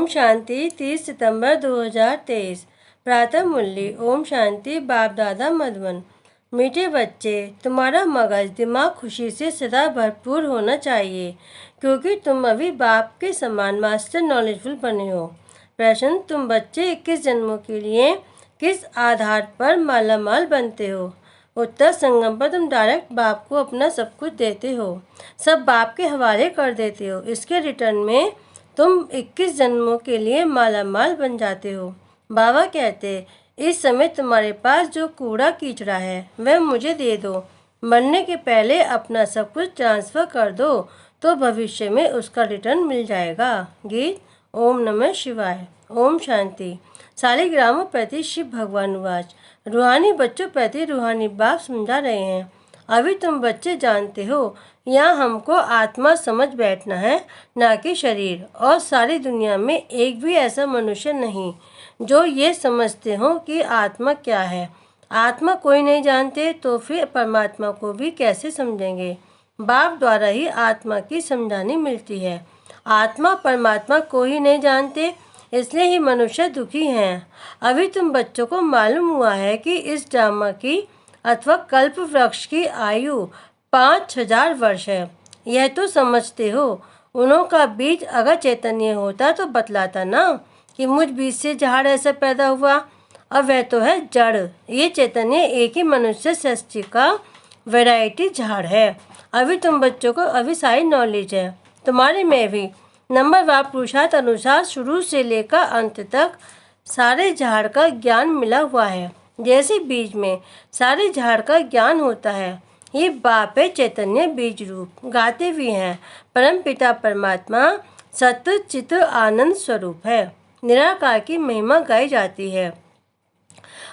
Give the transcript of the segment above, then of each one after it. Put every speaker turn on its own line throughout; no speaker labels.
ओम शांति 30 सितंबर 2023। प्रातः मुरली। ओम शांति। बाप दादा मधुबन। मीठे बच्चे, तुम्हारा मगज दिमाग खुशी से सदा भरपूर होना चाहिए, क्योंकि तुम अभी बाप के समान मास्टर नॉलेजफुल बने हो। प्रश्न: तुम बच्चे 21 जन्मों के लिए किस आधार पर मालामाल बनते हो? उत्तर: संगम पर तुम डायरेक्ट बाप को अपना सब कुछ देते हो, सब बाप के हवाले कर देते हो। इसके रिटर्न में तुम 21 जन्मों के लिए मालामाल बन जाते हो। बाबा कहते, इस समय तुम्हारे पास जो कूड़ा कीचड़ा है वह मुझे दे दो। मरने के पहले अपना सब कुछ ट्रांसफ़र कर दो, तो भविष्य में उसका रिटर्न मिल जाएगा। गीत। ओम नमः शिवाय। ओम शांति। शालिग्रामों प्रति शिव भगवान वाच। रूहानी बच्चों प्रति रूहानी बाप समझा रहे हैं। अभी तुम बच्चे जानते हो, यहाँ हमको आत्मा समझ बैठना है, ना कि शरीर। और सारी दुनिया में एक भी ऐसा मनुष्य नहीं जो ये समझते हो कि आत्मा क्या है। आत्मा कोई नहीं जानते तो फिर परमात्मा को भी कैसे समझेंगे? बाप द्वारा ही आत्मा की समझानी मिलती है। आत्मा परमात्मा को ही नहीं जानते, इसलिए ही मनुष्य दुखी हैं। अभी तुम बच्चों को मालूम हुआ है कि इस ड्रामा की अथवा कल्प वृक्ष की आयु 5000 वर्ष है। यह तो समझते हो। उन्हों का बीज अगर चैतन्य होता तो बतलाता ना कि मुझ बीज से झाड़ ऐसा पैदा हुआ। अब वह तो है जड़। ये चैतन्य एक ही मनुष्य सृष्टि का वैरायटी झाड़ है। अभी तुम बच्चों को अभी सारी नॉलेज है। तुम्हारे में भी नंबरवार पुरुषार्थ अनुसार शुरू से लेकर अंत तक सारे झाड़ का ज्ञान मिला हुआ है। जैसे बीज में सारे झाड़ का ज्ञान होता है, ये बाप है चैतन्य बीज रूप। गाते भी हैं, परम पिता परमात्मा सत्य चित्त आनंद स्वरूप है। निराकार की महिमा गाई जाती है।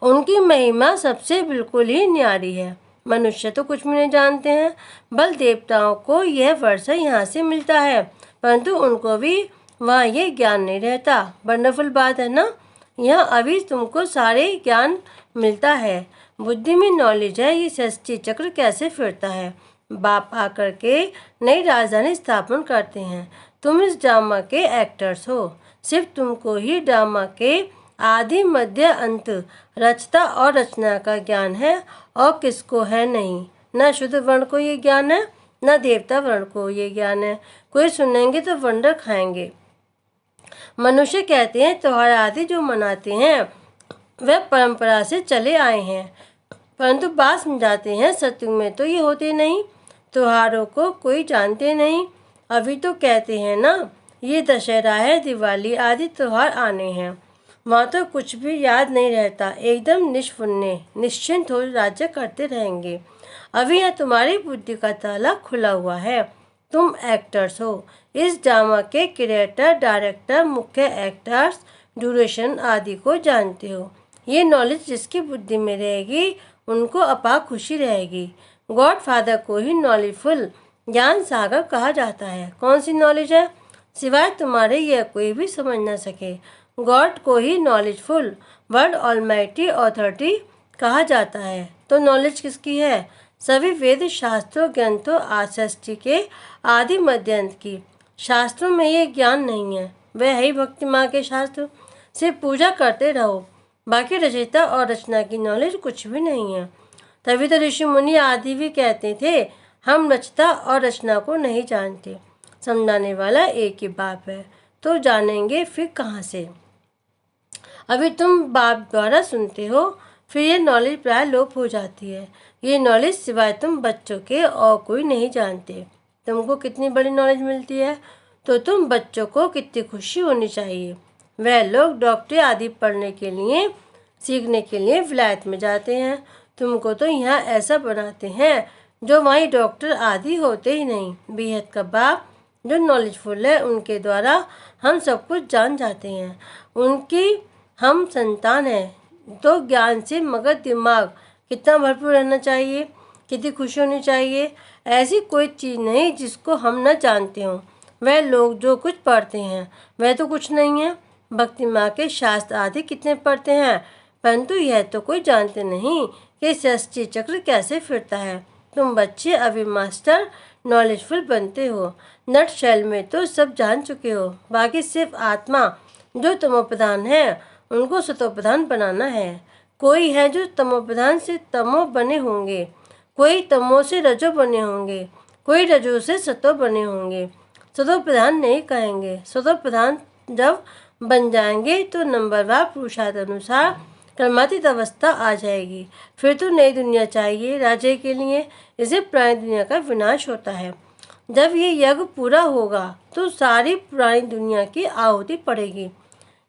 उनकी महिमा सबसे बिल्कुल ही न्यारी है। मनुष्य तो कुछ भी नहीं जानते हैं। बल देवताओं को यह वर्षा यहाँ से मिलता है, परंतु उनको भी वहाँ ये ज्ञान नहीं रहता। वंडरफुल बात है ना। यहाँ अभी तुमको सारे ज्ञान मिलता है। बुद्धि में नॉलेज है ये सृष्टि चक्र कैसे फिरता है। बाप आकर के नई राजधानी स्थापन करते हैं। तुम इस ड्रामा के एक्टर्स हो। सिर्फ तुमको ही ड्रामा के आदि मध्य अंत रचता और रचना का ज्ञान है, और किसको है नहीं। न शुद्ध वर्ण को ये ज्ञान है, न देवता वर्ण को ये ज्ञान है। कोई सुनेंगे तो वंडर खाएंगे। मनुष्य कहते हैं त्योहार आदि जो मनाते हैं वह परंपरा से चले आए हैं, परंतु बात समझाते हैं सत्युग में तो ये होते नहीं। त्योहारों को कोई जानते नहीं। अभी तो कहते हैं ना, ये दशहरा है, दिवाली आदि त्योहार आने हैं। वहाँ तो कुछ भी याद नहीं रहता, एकदम निष्पुण्य निश्चिंत हो राज्य करते रहेंगे। अभी यहाँ तुम्हारी बुद्धि का ताला खुला हुआ है। तुम एक्टर्स हो। इस ड्रामा के क्रिएटर, डायरेक्टर, मुख्य एक्टर्स, ड्यूरेशन आदि को जानते हो। ये नॉलेज जिसकी बुद्धि में रहेगी उनको अपार खुशी रहेगी। गॉड फादर को ही नॉलेजफुल ज्ञान सागर कहा जाता है। कौन सी नॉलेज है? सिवाय तुम्हारे यह कोई भी समझ न सके। गॉड को ही नॉलेजफुल वर्ड ऑलमाइटी अथॉरिटी कहा जाता है। तो नॉलेज किसकी है? सभी वेद शास्त्रों ग्रंथों आसृष्टि के आदि मध्यांत की। शास्त्रों में ये ज्ञान नहीं है, वह है ही भक्ति माँ के शास्त्र। सिर्फ पूजा करते रहो, बाकी रचयिता और रचना की नॉलेज कुछ भी नहीं है। तभी तो ऋषि मुनि आदि भी कहते थे, हम रचता और रचना को नहीं जानते। समझाने वाला एक ही बाप है, तो जानेंगे फिर कहाँ से? अभी तुम बाप द्वारा सुनते हो, फिर ये नॉलेज प्राय लोप हो जाती है। ये नॉलेज सिवाय तुम बच्चों के और कोई नहीं जानते। तुमको कितनी बड़ी नॉलेज मिलती है, तो तुम बच्चों को कितनी खुशी होनी चाहिए। वह लोग डॉक्टरी आदि पढ़ने के लिए, सीखने के लिए विलायत में जाते हैं। तुमको तो यहाँ ऐसा बनाते हैं जो वहीं डॉक्टर आदि होते ही नहीं। बेहद का बाप जो नॉलेजफुल है, उनके द्वारा हम सब कुछ जान जाते हैं। उनकी हम संतान हैं, तो ज्ञान से मगर दिमाग कितना भरपूर रहना चाहिए, कितनी खुशी होनी चाहिए। ऐसी कोई चीज़ नहीं जिसको हम न जानते हों। वह लोग जो कुछ पढ़ते हैं वह तो कुछ नहीं है। भक्ति माँ के शास्त्र आदि कितने पढ़ते हैं, परंतु यह तो कोई जानते नहीं कि सृष्टि चक्र कैसे फिरता है। तुम बच्चे अभी मास्टर नॉलेजफुल बनते हो। नट शेल में तो सब जान चुके हो, बाकी सिर्फ आत्मा जो तमोप्रधान है उनको सतोप्रधान बनाना है। कोई है जो तमोप्रधान से तमो बने होंगे, कोई तमो से रजो बने होंगे, कोई रजो से सतो बने होंगे। सतो प्रधान नहीं कहेंगे। सतो प्रधान जब बन जाएंगे तो नंबरवार पुरुषार्थ अनुसार कर्मातीत अवस्था आ जाएगी। फिर तो नई दुनिया चाहिए राज्य के लिए, इसे पुरानी दुनिया का विनाश होता है। जब ये यज्ञ पूरा होगा तो सारी पुरानी दुनिया की आहुति पड़ेगी।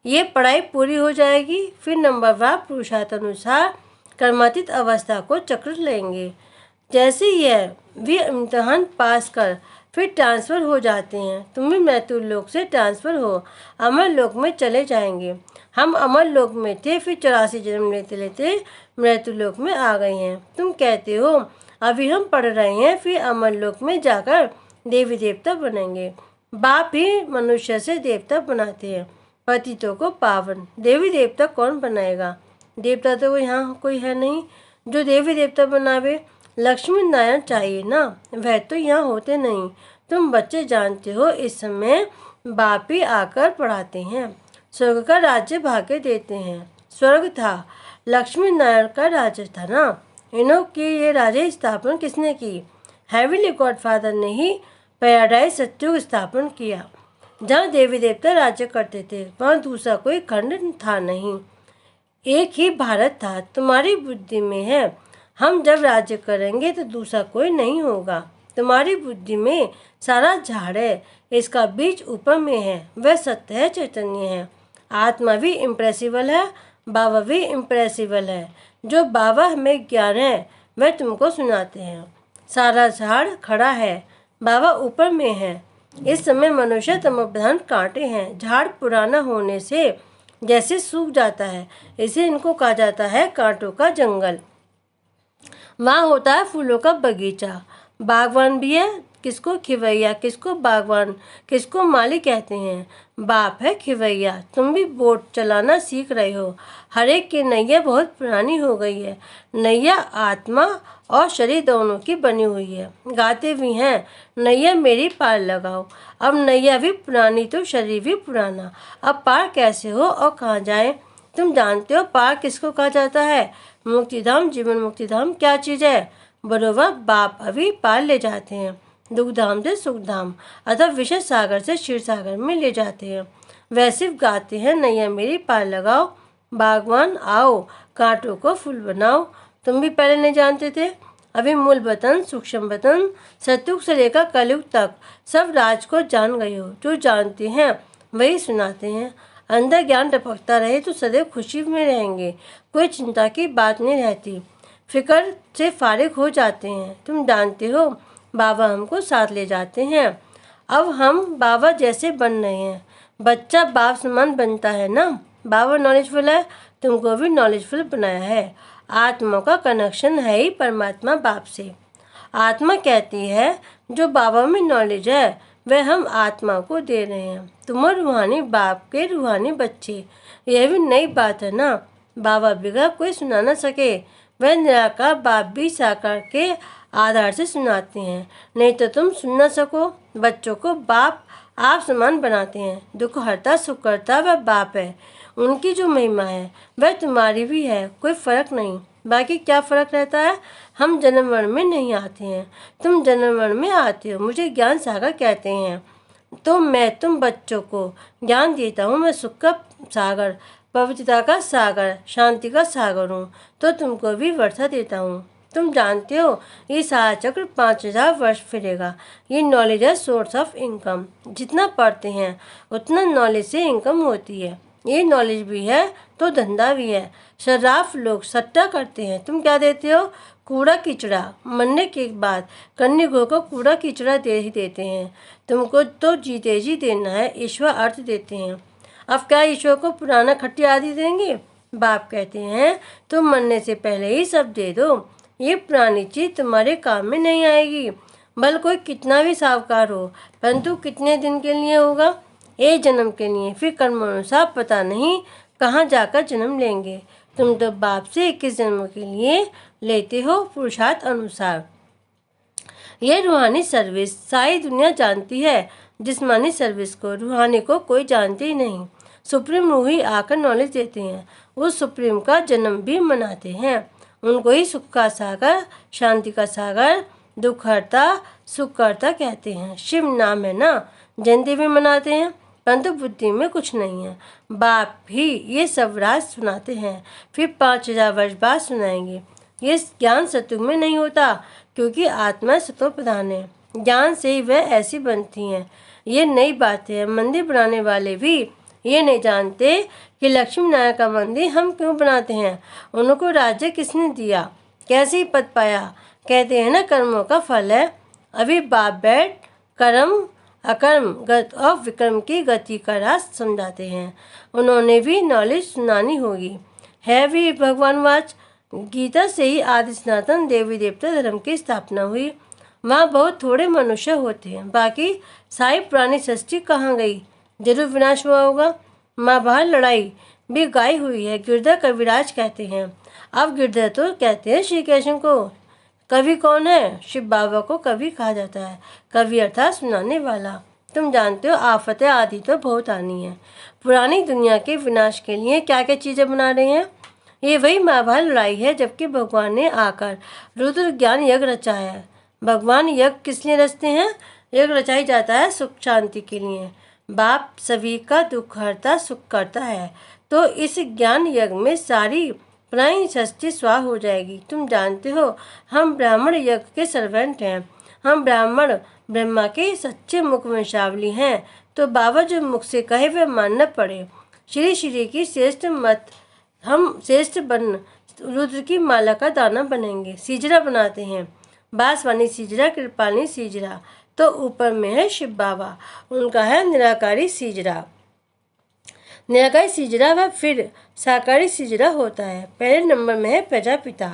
ये पढ़ाई पूरी हो जाएगी, फिर नंबरवार पुरुषार्थ अनुसार कर्मातीत अवस्था को चक्र लेंगे। जैसे यह वे इम्तिहान पास कर फिर ट्रांसफ़र हो जाते हैं। तुम भी मृत्यु लोक से ट्रांसफ़र हो अमर लोक में चले जाएंगे। हम अमर लोक में थे, फिर 84 जन्म लेते लेते मृत्यु लोक में आ गए हैं। तुम कहते हो अभी हम पढ़ रहे हैं, फिर अमर लोक में जाकर देवी देवता बनेंगे। बाप ही मनुष्य से देवता बनाते हैं, पतितों को पावन। देवी देवता कौन बनाएगा? देवता तो यहाँ कोई है नहीं जो देवी देवता बनावे। लक्ष्मी नारायण चाहिए ना, वह तो यहाँ होते नहीं। तुम बच्चे जानते हो इस समय बाप ही आकर पढ़ाते हैं, स्वर्ग का राज्य भाग्य देते हैं। स्वर्ग था, लक्ष्मी नारायण का राज्य था ना। इन्हों की ये राज्य स्थापना किसने की? हेवनली गॉडफादर ने ही पैराडाइज सत्युग स्थापन किया। जहाँ देवी देवता राज्य करते थे वहाँ दूसरा कोई खंड था नहीं, एक ही भारत था। तुम्हारी बुद्धि में है हम जब राज्य करेंगे तो दूसरा कोई नहीं होगा। तुम्हारी बुद्धि में सारा झाड़ है, इसका बीज ऊपर में है, वह सत्य है, चैतन्य है। आत्मा भी इम्प्रेसिबल है, बाबा भी इम्प्रेसिबल है। जो बाबा हमें ज्ञान है वह तुमको सुनाते हैं। सारा झाड़ खड़ा है, बाबा ऊपर में है। इस समय मनुष्य तमोप्रधान कांटे हैं। झाड़ पुराना होने से जैसे सूख जाता है, इसे इनको कहा जाता है कांटों का जंगल। वहाँ होता है फूलों का बगीचा। बागवान भी है, किसको खिवैया, किसको बागवान, किसको माली कहते हैं। बाप है खिवैया। तुम भी बोट चलाना सीख रहे हो। हर एक की नैया बहुत पुरानी हो गई है। नैया आत्मा और शरीर दोनों की बनी हुई है। गाते भी हैं नैया मेरी पार लगाओ। अब नैया भी पुरानी तो शरीर भी पुराना। अब पार कैसे हो और कहाँ जाएं? तुम जानते हो पार किसको कहा जाता है? मुक्तिधाम, जीवन मुक्तिधाम क्या चीज़ है? बरोबर बाप अभी पार ले जाते हैं, दुखधाम से सुखधाम अथवा विषय सागर से क्षीर सागर में ले जाते हैं। वैसे गाते हैं नैया मेरी पार लगाओ, बागवान आओ, कांटों को फूल बनाओ। तुम भी पहले नहीं जानते थे। अभी मूल वतन, सूक्ष्म वतन, सतयुग से लेकर कलयुग तक सब राज को जान गए हो। जो जानते हैं वही सुनाते हैं। अंदर ज्ञान टपकता रहे तो सदैव खुशी में रहेंगे, कोई चिंता की बात नहीं रहती, फिक्र से फारिग हो जाते हैं। तुम जानते हो बाबा हमको साथ ले जाते हैं। अब हम बाबा जैसे बन रहे हैं। बच्चा बाप समान बनता है ना। बाबा नॉलेजफुल है, तुमको भी नॉलेजफुल बनाया है। आत्मा का कनेक्शन है ही परमात्मा बाप से। आत्मा कहती है जो बाबा में नॉलेज है वह हम आत्मा को दे रहे हैं। तुम रूहानी बाप के रूहानी बच्चे, यह भी नई बात है ना। बाबा बिगड़ कोई सुना ना सके, वह निराकार बाप भी साकार के आधार से सुनाते हैं, नहीं तो तुम सुन ना सको। बच्चों को बाप आप समान बनाते हैं। दुख हरता सुख करता वह बाप है। उनकी जो महिमा है वह तुम्हारी भी है, कोई फर्क नहीं। बाकी क्या फ़र्क रहता है? हम जन्म मरण में नहीं आते हैं, तुम जन्म मरण में आते हो। मुझे ज्ञान सागर कहते हैं तो मैं तुम बच्चों को ज्ञान देता हूँ। मैं सुख का सागर, पवित्रता का सागर, शांति का सागर हूँ, तो तुमको भी वर्षा देता हूँ। तुम जानते हो ये सारा चक्र 5000 वर्ष फिरेगा। ये नॉलेज है सोर्स ऑफ इनकम। जितना पढ़ते हैं उतना नॉलेज से इनकम होती है। ये नॉलेज भी है तो धंधा भी है। शराफ लोग सट्टा करते हैं, तुम क्या देते हो? कूड़ा कीचड़ा। मरने के बाद कन्या गो को कूड़ा कीचड़ा दे ही देते हैं। तुमको तो जीते जी देना है, ईश्वर अर्थ देते हैं। अब क्या ईश्वर को पुराना खट्टी आदि देंगे? बाप कहते हैं तुम मरने से पहले ही सब दे दो। ये पुरानी चीज़ तुम्हारे काम में नहीं आएगी। भल कोई कितना भी साहूकार हो, परंतु कितने दिन के लिए होगा? एक जन्म के लिए, फिर कर्म अनुसार पता नहीं कहाँ जाकर जन्म लेंगे। तुम तो बाप से 21 जन्म के लिए लेते हो पुरुषार्थ अनुसार। ये रूहानी सर्विस सारी दुनिया जानती है, जिस्मानी सर्विस को रूहानी को कोई जानती ही नहीं। सुप्रीम रूह ही आकर नॉलेज देते हैं, उस सुप्रीम का जन्म भी मनाते हैं। उनको ही सुख का सागर, शांति का सागर, दुखहर्ता, सुखकर्ता कहते हैं। शिव नाम है ना, जयंती भी मनाते हैं, परंतु बुद्धि में कुछ नहीं है। बाप ही ये सब राज सुनाते हैं, फिर 5000 वर्ष बाद सुनाएंगे। ये ज्ञान सतयुग में नहीं होता, क्योंकि आत्मा सतो प्रधान है। ज्ञान से ही वह ऐसी बनती हैं। ये नई बातें हैं। मंदिर बनाने वाले भी ये नहीं जानते कि लक्ष्मी नारायण का मंदिर हम क्यों बनाते हैं, उनको राज्य किसने दिया, कैसे ही पद पाया। कहते हैं ना, कर्मों का फल है। अभी बाप बैठ कर्म, अकर्म, गत और विक्रम की गति का राज समझाते हैं। उन्होंने भी नॉलेज सुनानी होगी। है भी भगवान वाच। गीता से ही आदि सनातन देवी देवता धर्म की स्थापना हुई। वहाँ बहुत थोड़े मनुष्य होते हैं, बाकी सारी पुरानी सृष्टि कहाँ गई, जरूर विनाश हुआ होगा। महाभारत लड़ाई भी गाई हुई है। गिरधर कविराज कहते हैं। अब गिरधर तो कहते हैं श्री कृष्ण को। कवि कौन है? शिव बाबा को कवि कहा जाता है। कवि अर्थात सुनाने वाला। तुम जानते हो आफतें आदि तो बहुत आनी है। पुरानी दुनिया के विनाश के लिए क्या क्या चीज़ें बना रहे हैं। ये वही महाभारत लड़ाई है, जबकि भगवान ने आकर रुद्र ज्ञान यज्ञ रचा है। भगवान यज्ञ किस लिए रचते हैं? यज्ञ रचाई जाता है सुख शांति के लिए। बाप सभी का दुख हरता, सुख करता है, तो इस ज्ञान यज्ञ में सारी पुरानी सृष्टि स्वाह हो जाएगी। तुम जानते हो हम ब्राह्मण यज्ञ के सर्वेंट हैं। हम ब्राह्मण ब्रह्मा के सच्चे मुख वंशावली हैं, तो बाबा जो मुख से कहे वह मानना पड़े। श्री श्री की श्रेष्ठ मत हम श्रेष्ठ बन रुद्र की माला का दाना बनेंगे। सिजरा बनाते हैं, बांसवानी सिजरा, कृपाली सिजरा, तो ऊपर में है शिव बाबा, उनका है निराकारी सिजरा। निराकारी सिजरा व फिर साकारी सिजरा होता है। पहले नंबर में है प्रजापिता,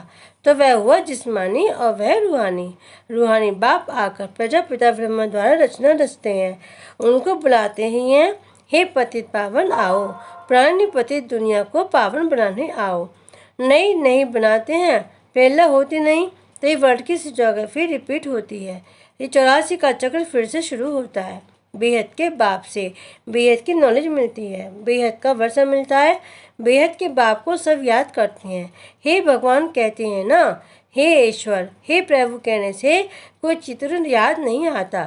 तो वह हुआ जिस्मानी और वह रूहानी। रूहानी बाप आकर प्रजापिता ब्रह्मा द्वारा रचना रचते हैं। उनको बुलाते ही हैं, हे पतित पावन आओ, पुरानी पतित दुनिया को पावन बनाने आओ। नई नहीं बनाते हैं, पहला होती नहीं, तो ये वर्ड की जोग्राफी रिपीट होती है। ये 84 का चक्र फिर से शुरू होता है। बेहद के बाप से बेहद की नॉलेज मिलती है, बेहद का वर्षा मिलता है। बेहद के बाप को सब याद करते हैं। हे भगवान कहते हैं ना, हे ईश्वर, हे प्रभु कहने से कोई चित्र याद नहीं आता,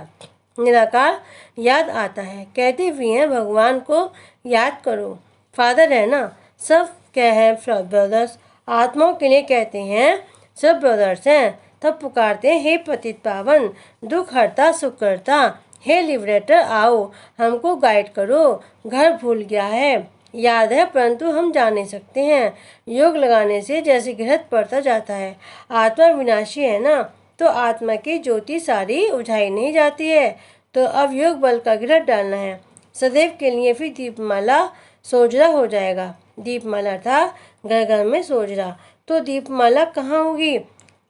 निराकार याद आता है। कहते भी हैं भगवान को याद करो, फादर है ना। सब क्या है ब्रदर्स, आत्माओं के लिए कहते हैं सब ब्रदर्स हैं। तब पुकारते हैं, हे पतित पावन, दुख हरता, सुख करता, हे लिबरेटर आओ, हमको गाइड करो। घर भूल गया है, याद है परंतु हम जा नहीं सकते हैं। योग लगाने से जैसे गिरहत पड़ता जाता है। आत्मा विनाशी है ना, तो आत्मा की ज्योति सारी उझाई नहीं जाती है। तो अब योग बल का गिरहत डालना है सदैव के लिए। फिर दीपमाला सोजरा हो जाएगा। दीपमाला था घर घर में सोजरा, तो दीपमाला कहाँ होगी?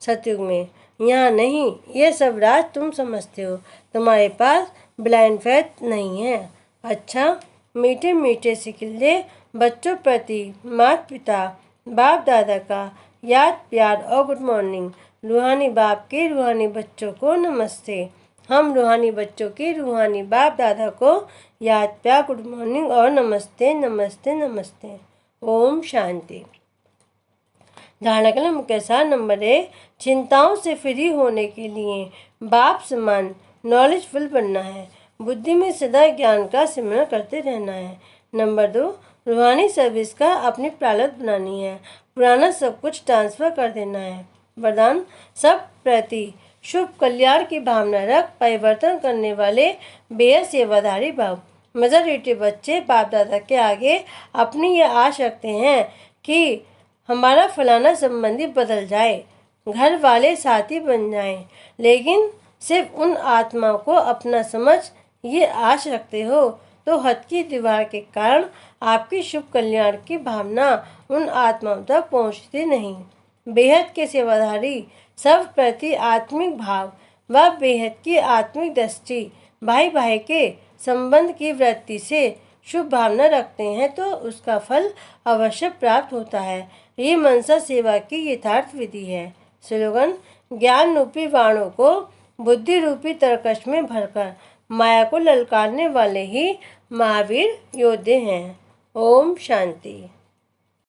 सतयुग में, यहाँ नहीं। ये सब राज तुम समझते हो, तुम्हारे पास ब्लाइंड फेथ नहीं है। अच्छा, मीठे मीठे सिकिल्ले बच्चों प्रति माता पिता बाप दादा का याद प्यार और गुड मॉर्निंग। रूहानी बाप के रूहानी बच्चों को नमस्ते। हम रूहानी बच्चों के रूहानी बाप दादा को याद प्यार, गुड मॉर्निंग और नमस्ते नमस्ते नमस्ते। ओम शांति। धारणा के लिए मुख्य सार नंबर 1, चिंताओं से फ्री होने के लिए बाप समान नॉलेजफुल बनना है। बुद्धि में सदा ज्ञान का सिमरण करते रहना है। नंबर 2, रूहानी सर्विस का अपनी प्रारब्ध बनानी है। पुराना सब कुछ ट्रांसफर कर देना है। वरदान, सब प्रति शुभ कल्याण की भावना रख परिवर्तन करने वाले बेहद सेवाधारी भाव। मेजॉरिटी बच्चे बाप दादा के आगे अपनी यह आश रखते हैं कि हमारा फलाना संबंधी बदल जाए, घर वाले साथी बन जाएं, लेकिन सिर्फ उन आत्माओं को अपना समझ ये आश रखते हो, तो हद की दीवार के कारण आपकी शुभ कल्याण की भावना उन आत्माओं तक पहुँचती नहीं। बेहद के सेवाधारी सब प्रति आत्मिक भाव व बेहद की आत्मिक दृष्टि, भाई भाई के संबंध की वृत्ति से शुभ भावना रखते हैं, तो उसका फल अवश्य प्राप्त होता है। ये मनसा सेवा की यथार्थ विधि है। स्लोगन, ज्ञान रूपी बाणों को बुद्धि रूपी तरकश में भरकर माया को ललकारने वाले ही महावीर योद्धे हैं। ओम शांति।